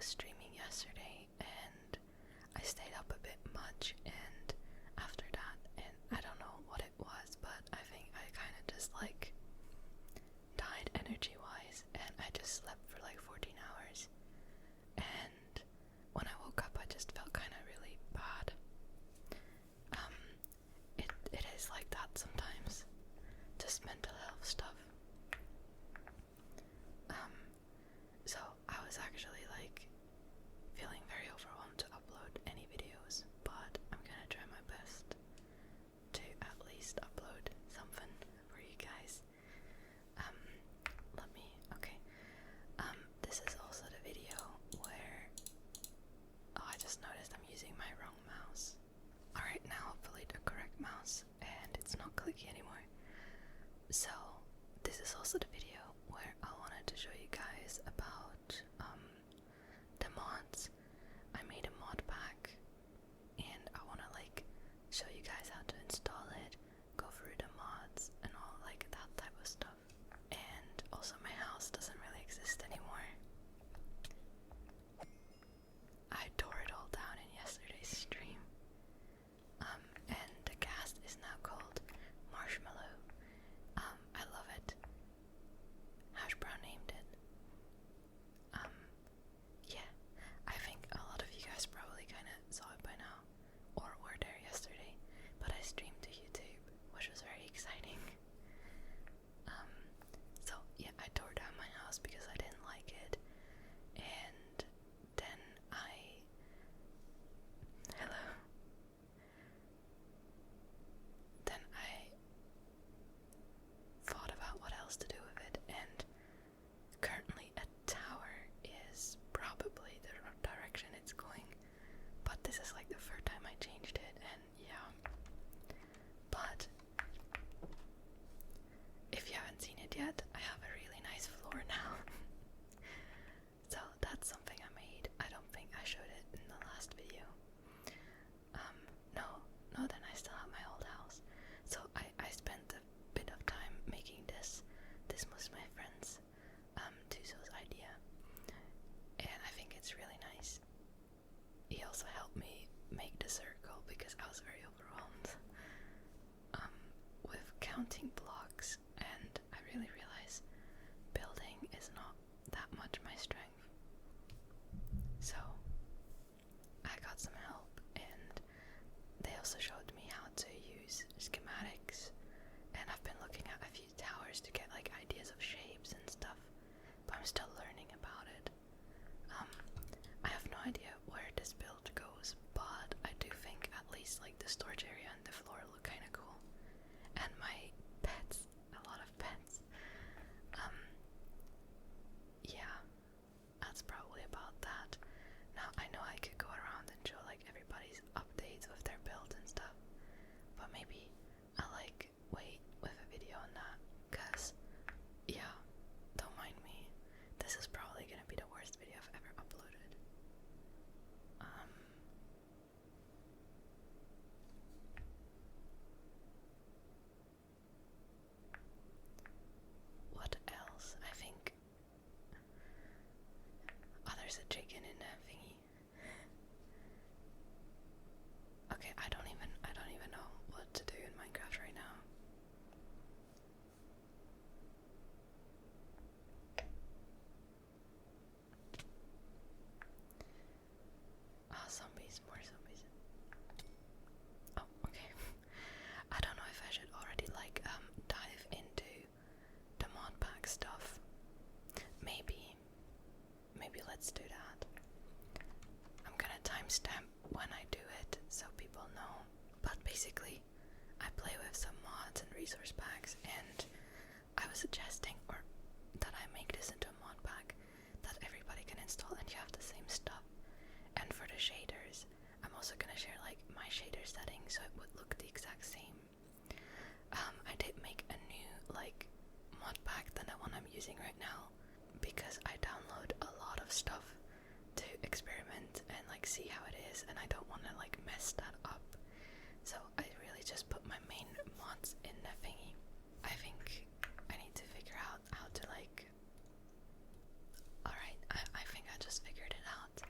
was streaming yesterday and I stayed up a bit much, and after that, and I don't know what it was, but I think I kind of just like died energy wise, and I just slept for like 14 hours, and when I woke up I just felt kind of really bad. It is like that sometimes, just mental health stuff. So I was actually like feeling very overwhelmed to upload any videos, but I'm gonna try my best to at least upload something for you guys. This is also the video where, I just noticed I'm using my wrong mouse. Alright, now hopefully the correct mouse, and it's not clicky anymore. So, this is also the video where I wanted to show you guys about the mods. I made a mod pack, and I want to like show you guys how to install it, go through the mods, and all like that type of stuff. And also my house doesn't really exist anymore. I tore it all down in yesterday's stream. And the cast is now called Marshmallow. I love it. Hash Brown named it. Yeah, I think a lot of you guys probably kind of saw it by now, or were there yesterday, but I streamed to YouTube, which was very exciting. So yeah, I tore down my house because I didn't like it, and then Then I thought about what else to do with it, and currently a tower is probably the direction it's going, but this is like the third time I changed it, and yeah. But if you haven't seen it yet, I have a really nice floor now. So that's something I made. I don't think I showed it in the last video. No, then I still have my old house. So I spent a bit of time making this. This was my friend's Tuzo's idea, and I think it's really nice. He also helped me make the circle because I was very overwhelmed with counting blocks, and I really realized building is not that much my strength. So I got some help, and they also showed me how to use schematics, and I've been looking at a few towers to get like ideas of shapes and stuff, but I'm still learning about it. I have no idea where this build goes, but I do think at least like the storage area and the floor look kind of cool, and my pets, a lot of pets. Yeah, that's probably about that. Now I know I could go around and show like everybody's updates with their builds and stuff, but maybe I'll like wait with a video on that, cause yeah, don't mind me. This is probably gonna be the worst video I've ever uploaded. What else? I think there's a chicken in that thingy. Okay, I don't even know what to do in Minecraft right now. Zombies, more zombies. Oh, okay. I don't know if I should already like dive into the Modpack stuff. Maybe let's do that. I'm gonna timestamp when I do it so people know. But basically, I play with some mods and resource packs, and I was suggesting that I make this into a mod pack that everybody can install, and you have the same stuff. And for the shaders, I'm also gonna share like my shader settings so it would look the exact same. I did make a new like mod pack than the one I'm using right now, because I download a lot of stuff to experiment and like see how it is, and I don't want to like mess that up. So I really just put my main mods in the thingy. I think I need to figure out how to like... Alright, I think I just figured it out.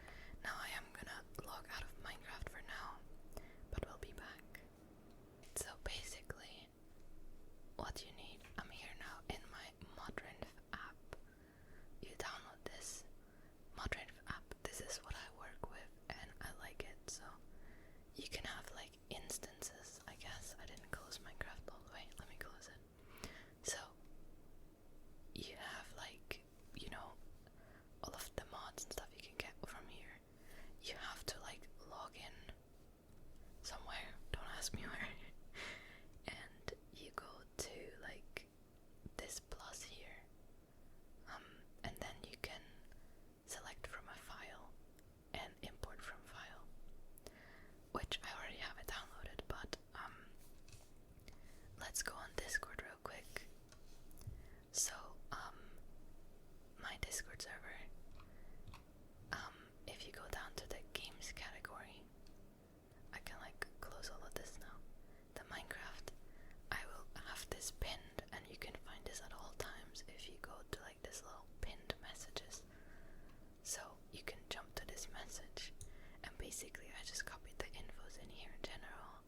what you need. I'm here now in my Modpack app. You download this Modpack app. This is what I work with, and I like it. So you can have like instances. I guess I didn't close Minecraft all the way. Let me close it. So you have like, you know, all of the mods and stuff you can get from here. You have to like log in somewhere. Don't ask me where. And you go to like this plus here, and then you can select from a file and import from file, which I already have it downloaded. But let's go on Discord real quick. So my Discord server, if you go down to the games category, I can like close all of this now. The Minecraft, I will have this pinned, and you can find this at all times if you go to like this little pinned messages. So you can jump to this message, and basically I just copied the infos in here in general,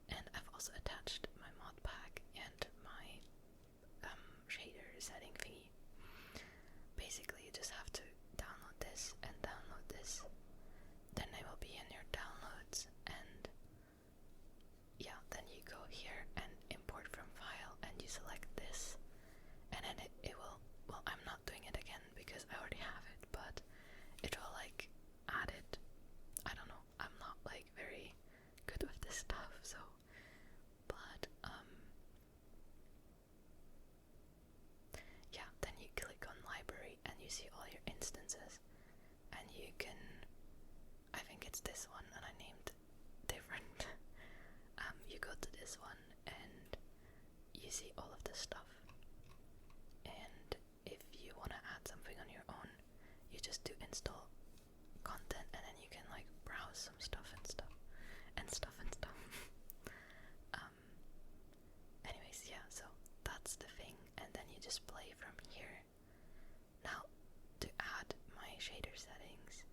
and I've also attached my Modpack and my shader setting thingy. Basically you just have to download this and download this, then they will be in your downloads, and yeah, then you go here and import from file, and you select this, and then it will, well, I'm not doing it again because I already have it, but it will like add it. I don't know, I'm not like very good with this stuff, so, but yeah, then you click on library and you see all your instances, and you can, I think it's this one, and I named different. You go to this one and you see all of this stuff, and if you want to add something on your own, you just do install content, and then you can like browse some stuff and stuff and stuff and stuff. Anyways, yeah, so that's the thing, and then you just play from here. Now, to add my shader settings,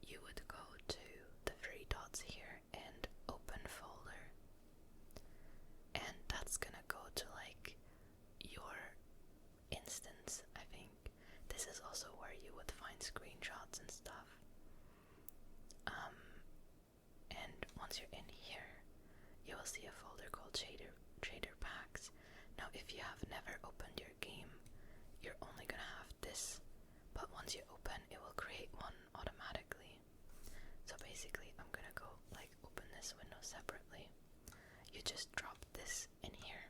you would go to the three dots here and open folder, and that's gonna go to like your instance, I think. This is also where you would find screenshots and stuff. And once you're in here, you will see a folder called shader packs. Now, if you have never opened your game, you're only gonna have this, but once you open, it will create one automatically. So basically, I'm gonna go like open this window separately. You just drop this in here,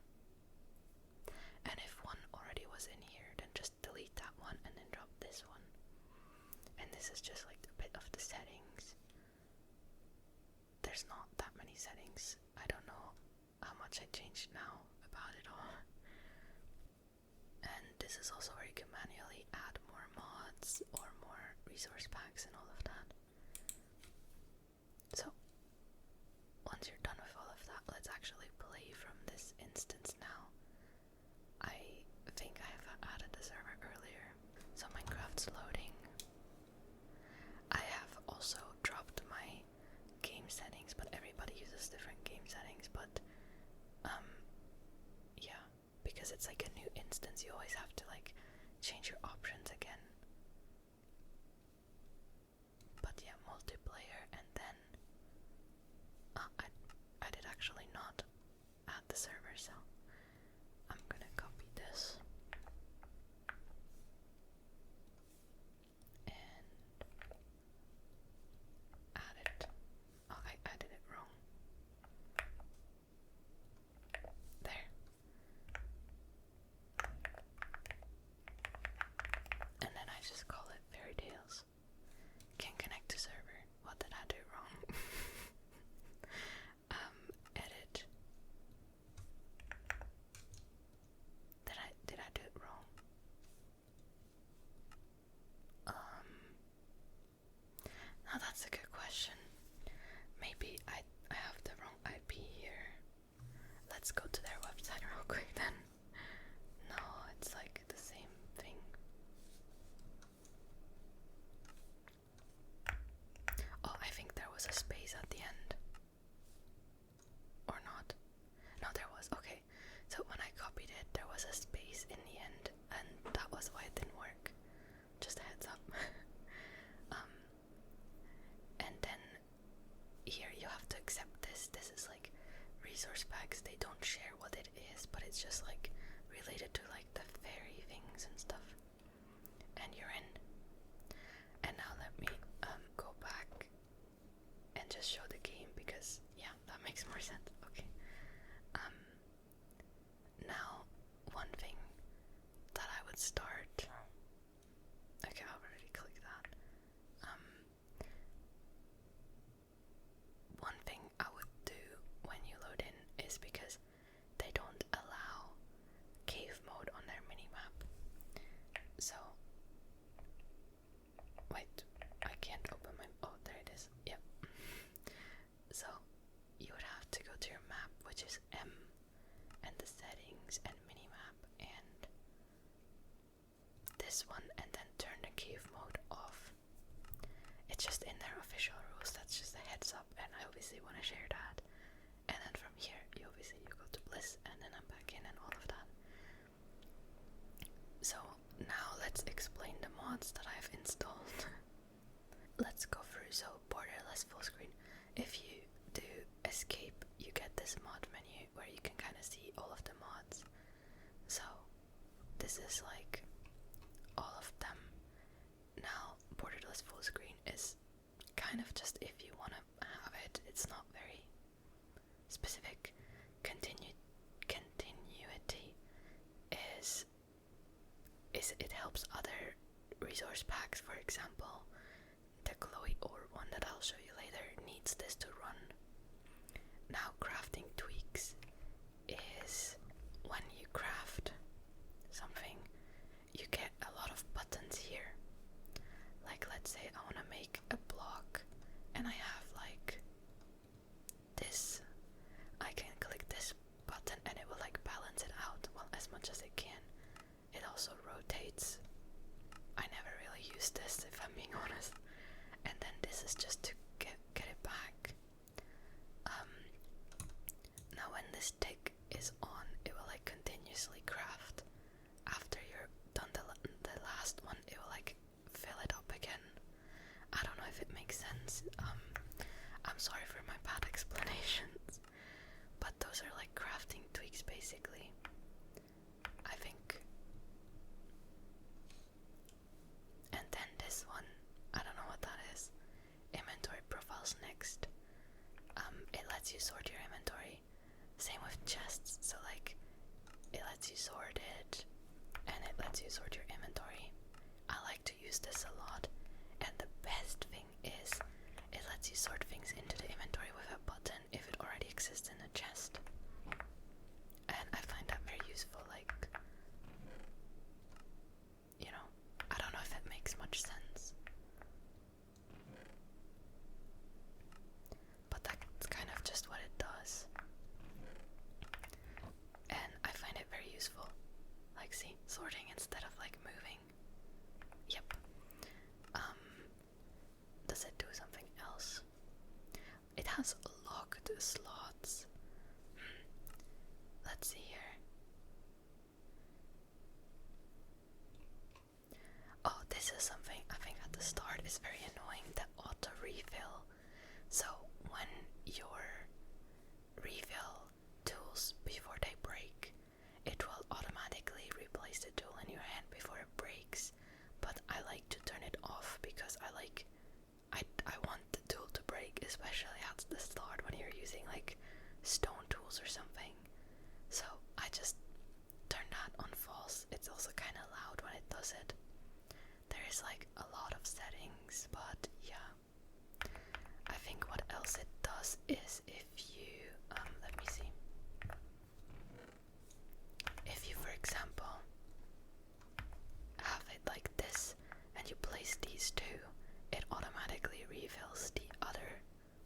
and if one already was in here, then just delete that one and then drop this one. And this is just like a bit of the settings. There's not that many settings. I don't know how much I changed now about it all. And this is also where you can manually add more mods or more resource packs and all of that. So once you're done with all of that, let's actually play from this instance now. I think I have added the server earlier, so Minecraft's loading. I have also dropped my game settings, but everybody uses different game settings, but yeah, because it's like a new instance, you always have to like change your options again. But yeah, multiplayer, and then I did actually not add the server, so I'm gonna copy this and add it. Oh, I added it wrong. There. And then I just call it Fairytales. Can connect to server. What did I do wrong? Edit. Did I resource packs, they don't share what it is, but it's just like related to like the fairy things and stuff. And you're in. And now let me go back and just show the game, because yeah, that makes more sense. Okay. Now one thing that I would start. Okay, I've already clicked that. One thing I would do when you load in is, because they don't allow cave mode on their minimap. So wait, I can't open my, oh there it is. Yep. So you would have to go to your map, which is M, and the settings and minimap and this one, and then turn the cave mode off. It's just in their official rules, that's just a heads up, and I obviously want to share that. And then from here you go to Bliss, and then I'm back in and all of that. So now let's explain the mods that I've installed. Let's go through. So borderless full screen. If you do escape, you get this mod menu where you can kind of see all of the mods. So this is like all of them. Now borderless full screen is kind of just if you want to have it. It's not very specific. Continuity is it helps other resource packs. For example, the glowy ore one that I'll show you later needs this to run. Now crafting tweaks is when you craft something, you get a lot of buttons here. Like let's say I want to make a block and I have like this. I can click this button and it will like balance it out, well, as much as it can. It also rotates. I never really use this, if I'm being honest. And then this is just to get it back. Now when this tick is on, it will like continuously craft. After you're done the last one, it will like fill it up again. I don't know if it makes sense. I'm sorry for my bad explanations, but those are like crafting tweaks basically, I think. And then this one, I don't know what that is. Inventory profiles next. It lets you sort your inventory. Same with chests, so like it lets you sort it and it lets you sort your inventory. I like to use this a lot, and the best thing is it lets you sort things into the inventory with a button if it already exists in a chest. And I find that very useful, like, you know, I don't know if it makes much sense, but that's kind of just what it does. And I find it very useful. Like, see, sorting instead of like moving. Yep. Does it do something else? It has locked slots. Let's see here. Oh, this is something I think at the start is very annoying, the auto refill. So when your refill tools, before they break, it will automatically replace the tool in your hand before it breaks. But I like to turn it off because I want the tool to break, especially at the start when you're using like stone tools or something. So I just turn that on false. It's also kind of loud when it does it. There is like a lot of settings, but yeah. I think what else it does is if you, let me see. If you, for example, have it like this and you place these two, it automatically refills the other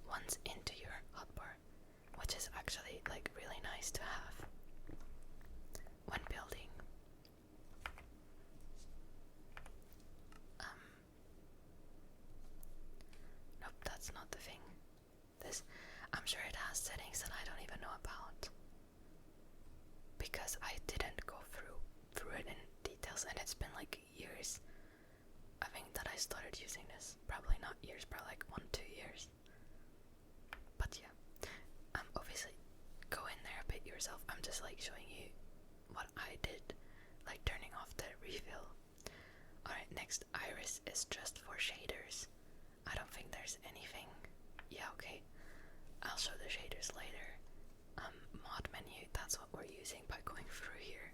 ones into your hotbar, which is actually like really nice to have when building. Nope, that's not the thing. This, I'm sure it has settings that I don't even know about, because I didn't go through it in details, and it's been like years, I think, that I started using this. Probably not years, probably like 1-2 years. But yeah, obviously go in yourself. I'm just like showing you what I did, like turning off the refill. Alright, next, iris is just for shaders. I don't think there's anything. Yeah, okay. I'll show the shaders later. Mod menu, that's what we're using by going through here.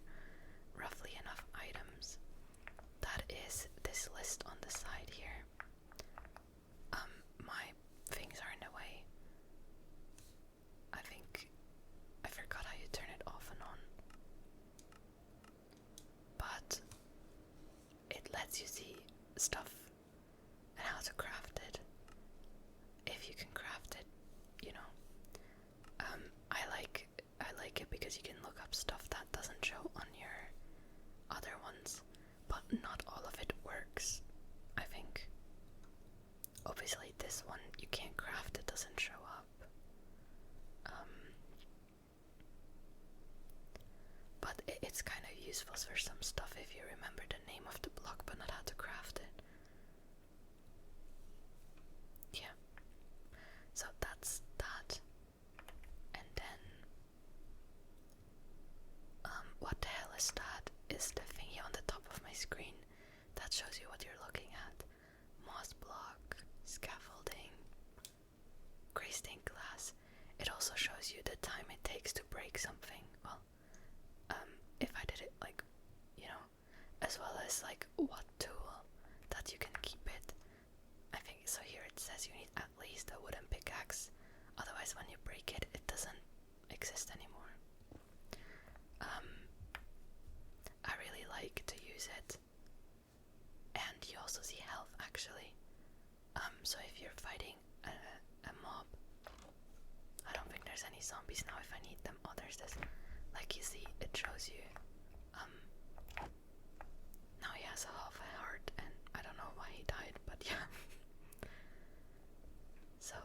Roughly enough items. That is this list on the side here. My things are in the way. I think I forgot how you turn it off and on. But it lets you see stuff and how to craft it. If you can craft it, you know. I like it because you can look up stuff that doesn't show on your other ones, but not all of it works, I think. Obviously this one you can't craft, it doesn't show up. But it's kind of useful for some stuff if you remember the name of the block but not how to craft it. Yeah. So that's that. And then what the hell is that? Is the thingy on the top of my screen that shows you what you're looking at. Moss block, scaffolding, grey stained glass. It also shows you the time it takes to break something. Well, if I did it like, you know, as well as like what tool that you can keep it. I think so. Here it says you need at least a wooden pickaxe, otherwise when you break it, it doesn't exist anymore. I really like to use it, and you also see health actually. So if you're fighting a mob, I don't think there's any zombies now. If I need them, oh, there's this. Like you see, it shows you. Now he has a half a heart, and I don't know why he died, but yeah. So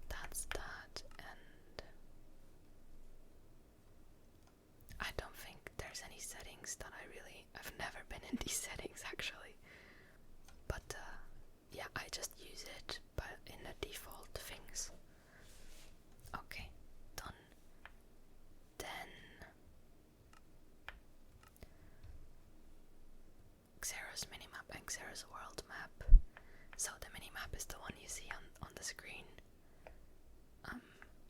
that's that, and I don't think there's any settings that I've never been in these settings actually, but yeah, I just use it but in the default things. Okay, done. Then Xero's minimap and Xero's world map. So the minimap is the one you see on the screen,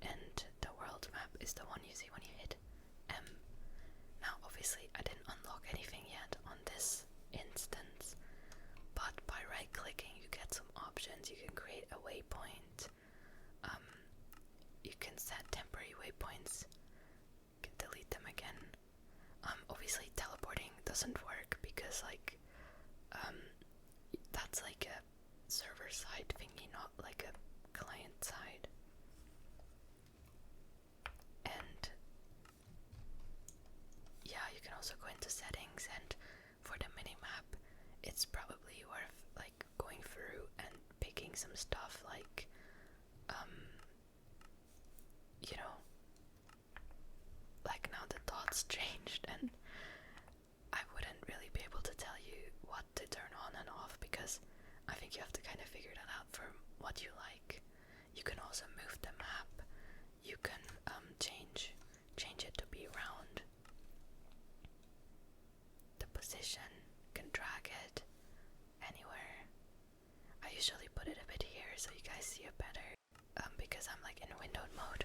and the world map is the one you see when you hit M. Now obviously I didn't unlock anything yet on this instance, but by right clicking you get some options. You can create a waypoint, you can set temporary waypoints, you can delete them again. Obviously teleporting doesn't work because like that's like a server side thingy, not like a client side. And yeah, you can also go into settings, and for the minimap it's probably worth like going through and picking some stuff like you know, like now the dots changed, and I wouldn't really be able to tell you what to turn on and off because I think you have to kind of figure that out for what you like. You can also move the map. You can change it to be round. The position, you can drag it anywhere. I usually put it a bit here so you guys see it better, because I'm like in windowed mode.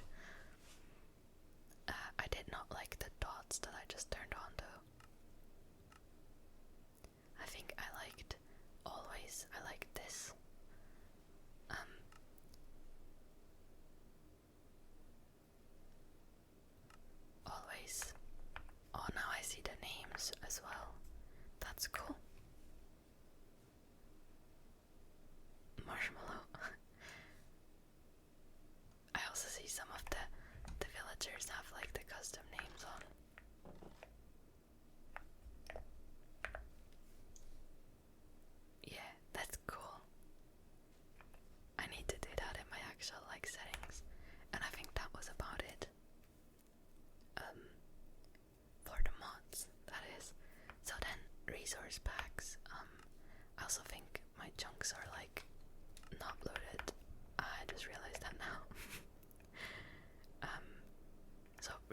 I did not like the dots that I just turned on though. I think I liked this. Always. Oh, now I see the names as well. That's cool. Marshmallow. I also see some of the villagers have like the custom names on. Yeah, that's cool. I need to do that in my actual like settings, and I think that was about it. For the mods, that is. So then resource packs. I also think my chunks are like not loaded. I just realized that now.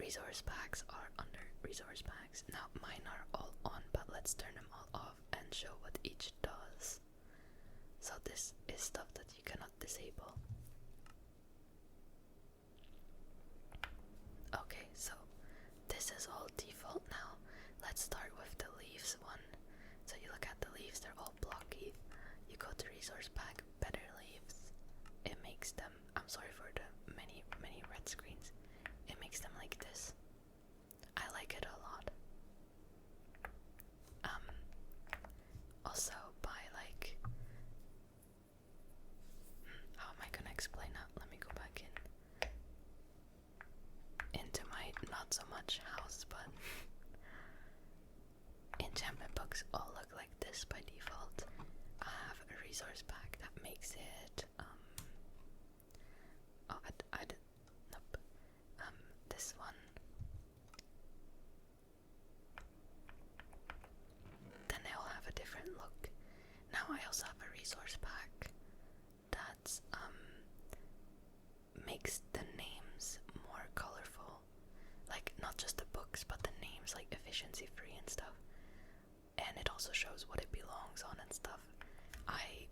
resource packs are under resource packs. Now mine are all on, but let's turn them all off and show what each does. So this is stuff that you cannot disable. Okay, so this is all default now. Let's start with the leaves one. So you look at the leaves, they're all blocky. You go to resource pack, better leaves. It makes them, I'm sorry for the many red screens. It makes them like this. I like it a lot. Also by like, how am I gonna explain that? Let me go back into my not so much house, but enchantment books all look like this by default. I have a resource pack that makes it nope. This one. Then they all have a different look. Now I also have a resource pack that makes the names more colorful. Like not just the books, but the names, like efficiency free and stuff. And it also shows what it belongs on and stuff. I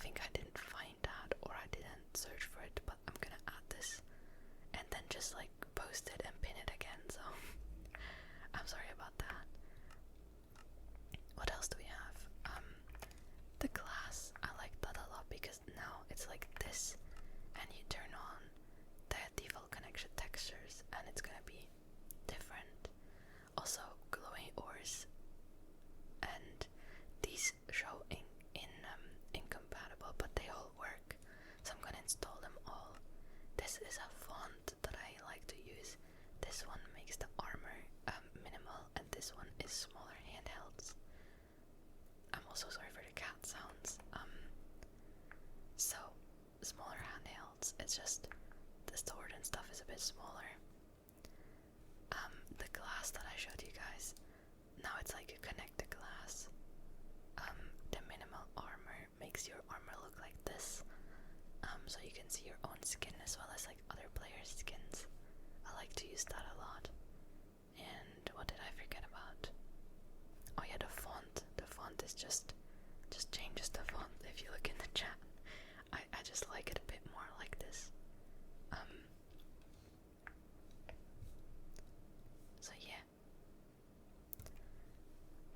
think I didn't find that, or I didn't search for it, but I'm gonna add this and then just like post it and pin it again, so I'm sorry about that. What else do we have? The glass, I like that a lot because now it's like this and you turn on the default connection textures and it's gonna be different. Also glowing ores, and these show incompatible, but they all work, so I'm gonna install them all. This is a font that I like to use. This one makes the armor minimal, and this one is smaller handhelds. I'm also sorry for the cat sounds. So smaller handhelds, it's just the sword and stuff is a bit smaller. The glass that I showed you guys, now it's like you connect the glass. The minimal armor makes your armor look like this, so you can see your own skin as well as like other players' skins. I like to use that a lot. And what did I forget about? Oh yeah, the font. The font is just changes the font if you look in the chat. I just like it a bit more like this. So yeah.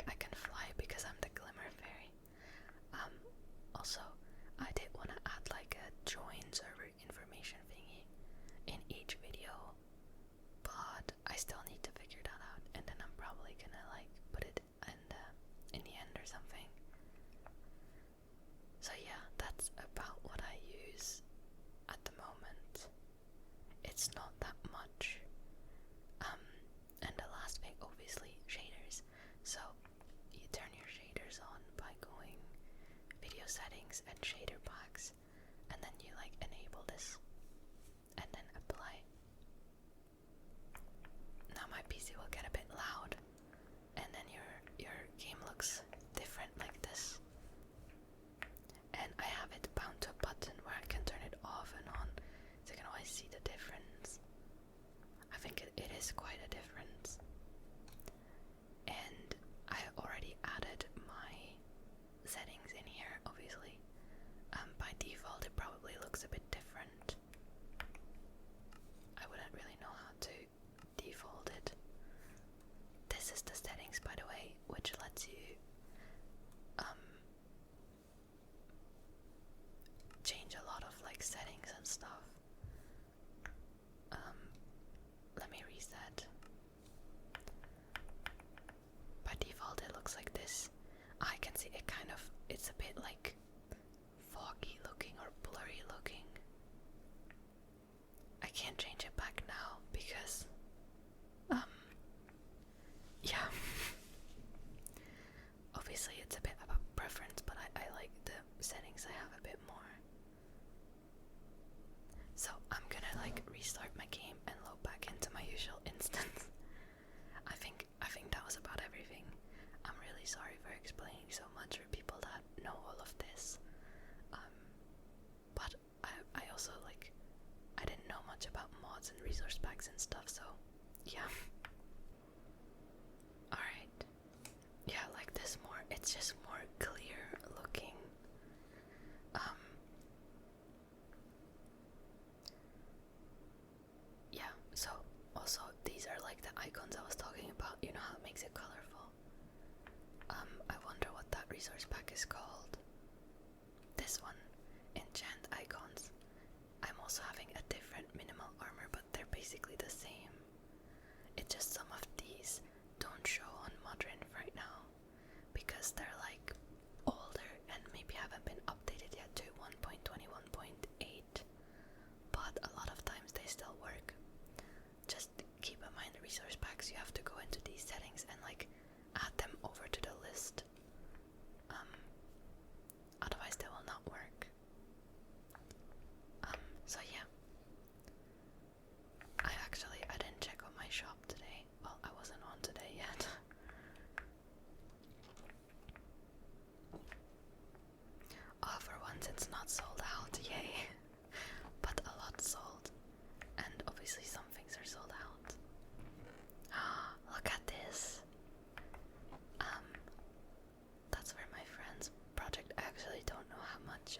I can fly because I'm the glimmer fairy. Also, I did want to add like a join server information thingy in each video, but I still need to figure that out, and then I'm probably gonna like put it in the end or something. So yeah, that's about what I use at the moment. It's not that much. And the last thing, obviously, shaders. So you turn your shaders on by going video settings and shader packs, and then you like enable this and then apply. Now my PC will get a bit loud, and then your game looks different like this. And I have it bound to a button where I can turn it off and on, so you can always see the difference. I think it is quite a difference. And I already added my settings in here, obviously. By default it probably looks a bit different. I wouldn't really know how to default it. This is the settings, by the way, which lets you change a lot of like settings and stuff. Let me reset. By default it looks like this. I can see it it's a bit like foggy looking or blurry looking. I can't change it back now because yeah. Obviously it's a bit about preference, but I like the settings I have a bit more. So I'm gonna like restart my game and load back into my usual instance. I think that was about everything. I'm really sorry for explaining so much for people that know all of this. But I also like, I didn't know much about mods and resource packs and stuff, so yeah. Alright. Yeah, like this more, it's just more clear looking. Yeah, so also these are like the icons I was talking about, you know how it makes it colorful. I wonder what that resource pack is called. This one, enchant icons. I'm also having a different minimal armor, but they're basically the same. It's just some of these don't show on modern right now because they're like older and maybe haven't been updated yet to 1.21.8, but a lot of times they still work. Just keep in mind the resource packs, you have to go into these settings and like add them over to the list. Otherwise they will not work. So yeah. I didn't check on my shop today. Well, I wasn't on today yet. Oh, for once it's not sold out, yay. But a lot sold. And obviously some things are sold out. Look at this. That's for my friend's project. I actually don't know how much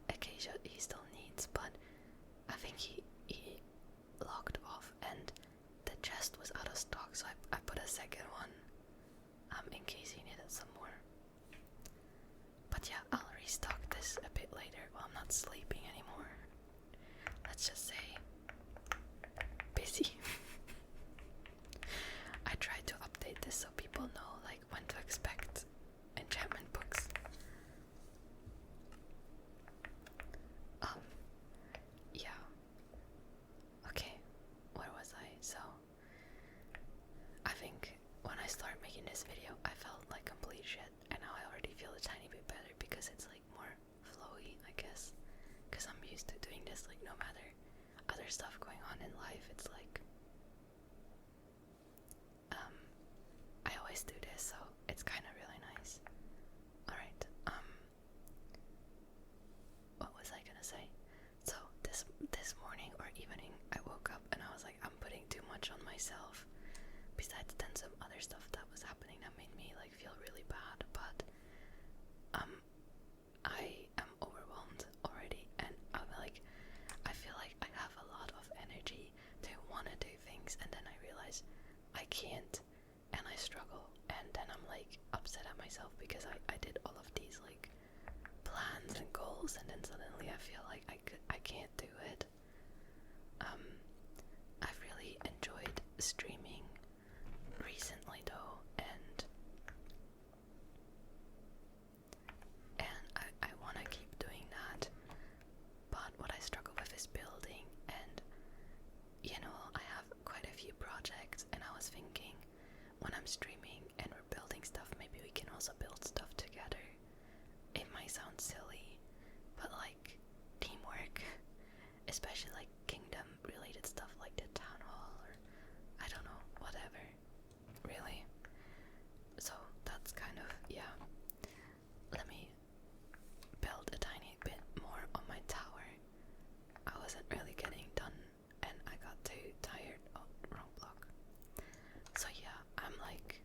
acacia he still needs, but I think he logged off and the chest was out of stock, so I put a second one in case he needed some more. But yeah, I'll restock this a bit later while I'm not sleeping anymore. Let's just say busy. I try to update this so people know like when to expect enchantment books. Yeah. Okay, where was I? So I think when I started making this video I felt like complete shit, and now I already feel a tiny bit better because it's like more flowy, I guess, because I'm used to doing this like no matter other stuff going on in life. It's like I always do this, so it's kind of really nice. Alright, what was I gonna say? So this morning or evening I woke up and I was like, I'm putting too much on myself. Besides then some other stuff that was happening that made me like feel really bad, but I am overwhelmed already, and I feel like I have a lot of energy to want to do things, and then I realize I can't, and I struggle, and then I'm like upset at myself because I did all of these like plans and goals, and then suddenly I feel like I can't do it. I've really enjoyed streaming recently though, and I want to keep doing that, but what I struggle with is building, and you know, I have quite a few projects, and I was thinking when I'm streaming and we're building stuff, maybe we can also build stuff together. It might sound silly, but like teamwork, especially like kingdom related stuff like the town hall or I don't know, whatever, really. So that's kind of, yeah. Let me build a tiny bit more on my tower. I wasn't really getting done and I got too tired. Oh, wrong block. So yeah, I'm like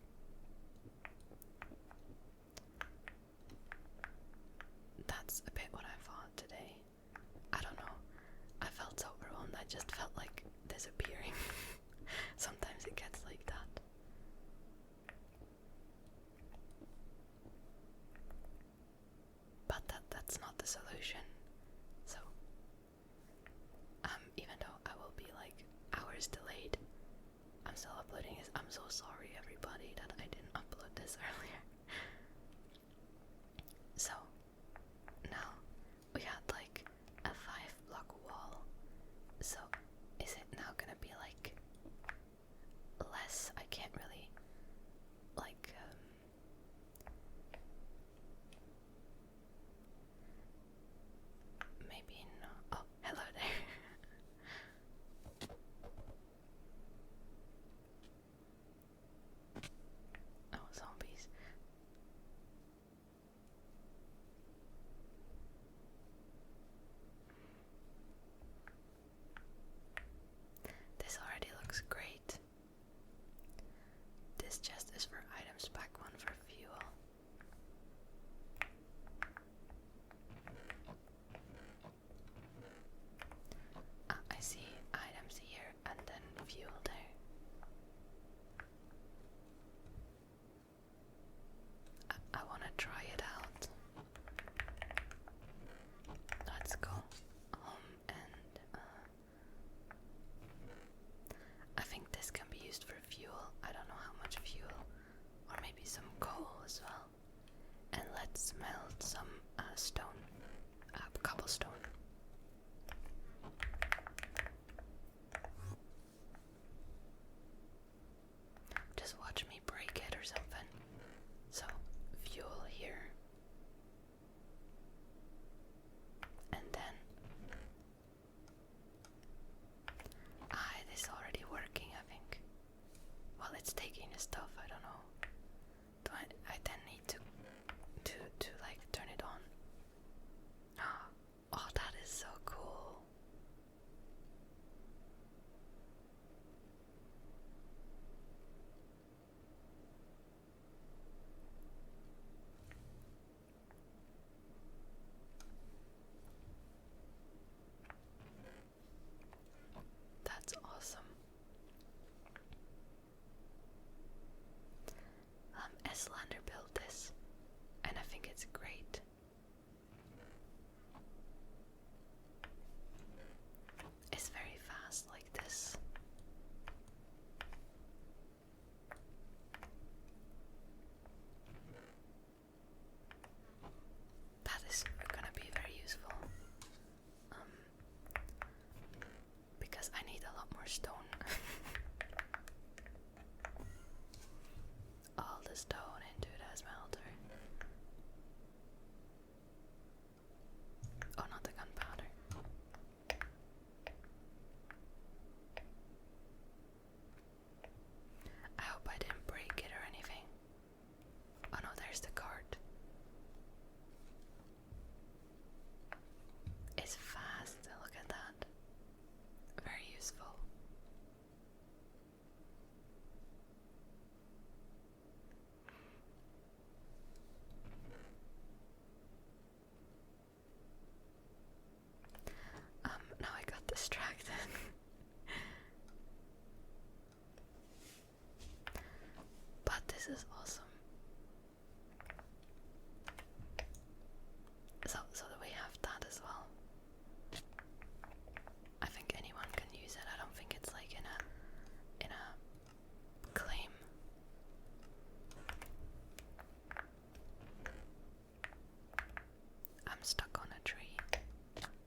that's a bit what I thought today. I don't know. I felt so overwhelmed. I just felt like disappearing. Sometimes it gets like that. But that's not the solution. So even though I will be like hours delayed, I'm still uploading this. I'm so sorry everybody that I didn't upload this earlier. So now we had like a 5-block wall. So is it now gonna be like less? I can't really like maybe no. Oh, hello there. Oh, zombies. smelt some stone, cobblestone. Just watch me break it or something. So, fuel here. And then this is already working, I think. Well, it's taking the stuff, I don't know. Do I then need to like turn it on? Oh, that is so cool. That's awesome. Slander built this, and I think it's great. It's very fast like this. That is gonna be very useful. Because I need a lot more stone. All the stone into the smelter. Oh, not the gunpowder. I hope I didn't break it or anything. Oh no, there's the card. It's fast, look at that. Very useful. Now I got distracted. But this is awesome. So we have that as well. I think anyone can use it. I don't think it's like in a claim. I'm stuck on a tree.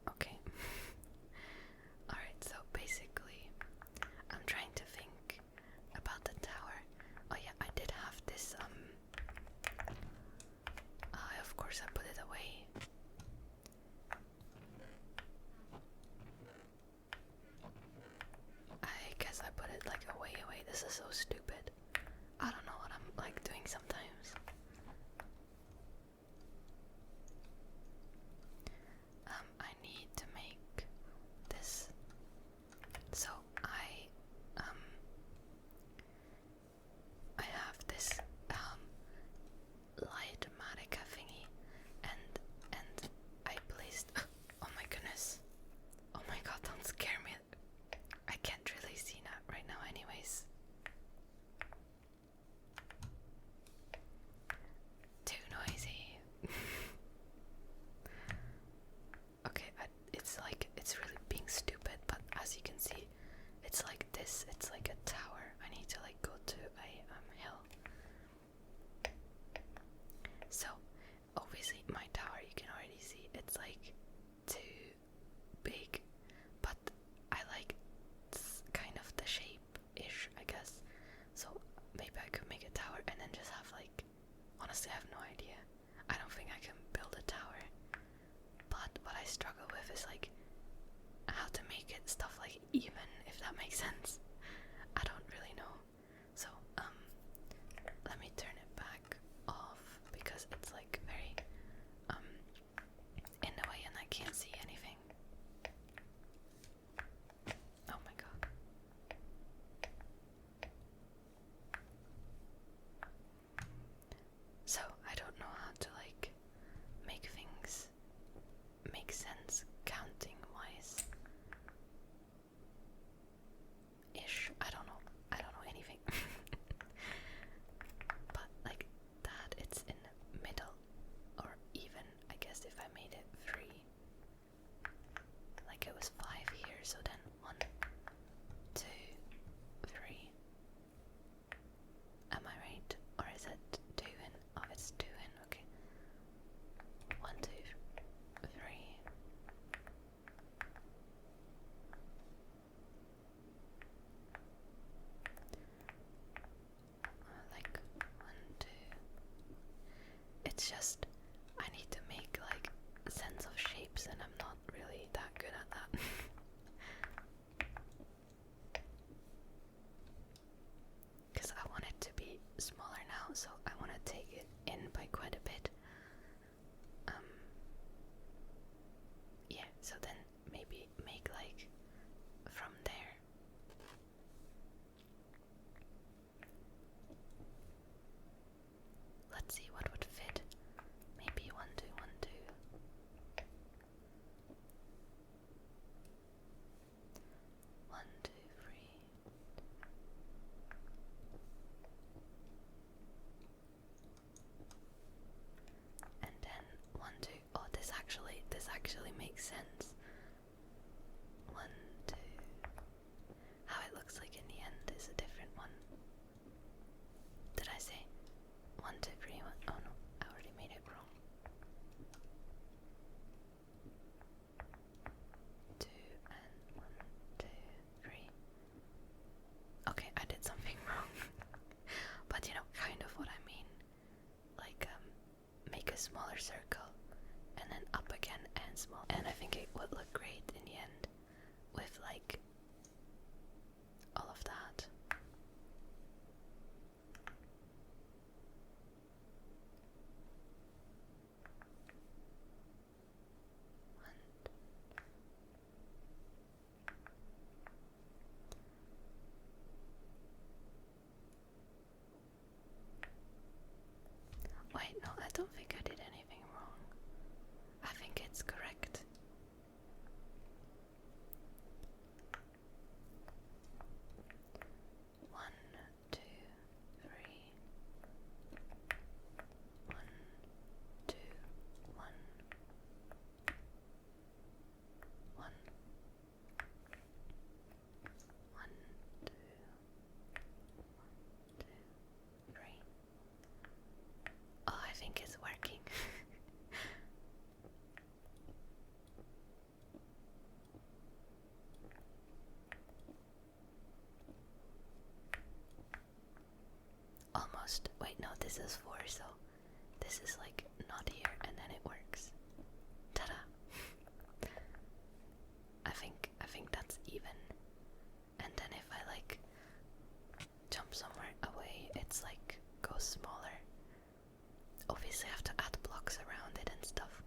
Okay. Alright, so basically I'm trying to think about the tower. Oh yeah, I did have this of course I put it away. I guess I put it like away. This is so stupid. I don't know what I'm like doing sometimes. I need to make this. So I have this light matica thingy, and I placed. Oh my goodness! Oh my god! Don't scare me. I can't really see that right now, anyways. Too noisy. Okay, it's really being stupid, but as you can see, it's like this. It's like a tower. I need to like go to a hill. So, obviously, my tower, you can already see it's like too big, but I like kind of the shape-ish, I guess. So maybe I could make a tower and then just have like, honestly, I have no idea. I don't think I can build a tower. But what I struggle with is like how to make it stuff like even, if that makes sense. I don't really know. So let me turn it back off because it's like very in the way and I can't see anything. Oh my god. So I don't know how to like make things make sense counting wise. Ish. I don't know anything. But like that, it's in the middle, or even I guess if I made it 3, like it was 5 here, so then 1, 2, 3. Am I right? Or is it 2 in? Oh, it's 2 in, okay. It's just I need to make like sense of shapes, and I'm not really that good at that. Because I want it to be smaller now, so I want to take it in by quite a bit. Yeah, so then maybe make like from there. Let's see what would fit. Maybe 1, 2, 1, 2. 1, 2, 3. And then 1, 2. Oh, this actually makes sense. 1, 2. How it looks like in the end is a different one. Did I say 1, 2, 3, 1? Oh no, I already made it wrong. 2 and 1, 2, 3. Okay, I did something wrong. But you know, kind of what I mean. Like, make a smaller circle and then up again and small. And I think it would look great in the end with like all of that. Wait, no, I don't think I did anything wrong. I think it's correct. One, two, three. 1, 2, 1. 1, 1, 2, 3. Oh, I think it's working. Almost. Wait, no, this is 4, so this is like not here, and then it works. Ta-da! I think that's even. And then if I like jump somewhere away, it's like goes smaller. Obviously I have to add blocks around it and stuff.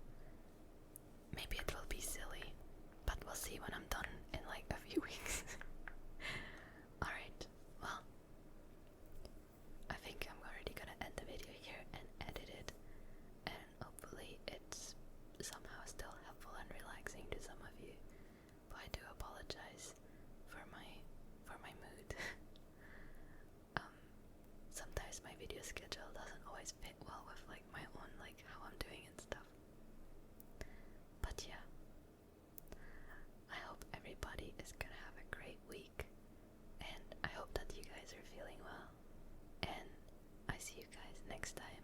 Maybe it will be silly, but we'll see when I'm done in like a few weeks. Alright, well, I think I'm already gonna end the video here and edit it, and hopefully it's somehow still helpful and relaxing to some of you. But I do apologize for my mood. Sometimes my video schedule doesn't always fit well with like my own, like how I'm doing and stuff. But yeah, I hope everybody is gonna have a great week, and I hope that you guys are feeling well, and I see you guys next time.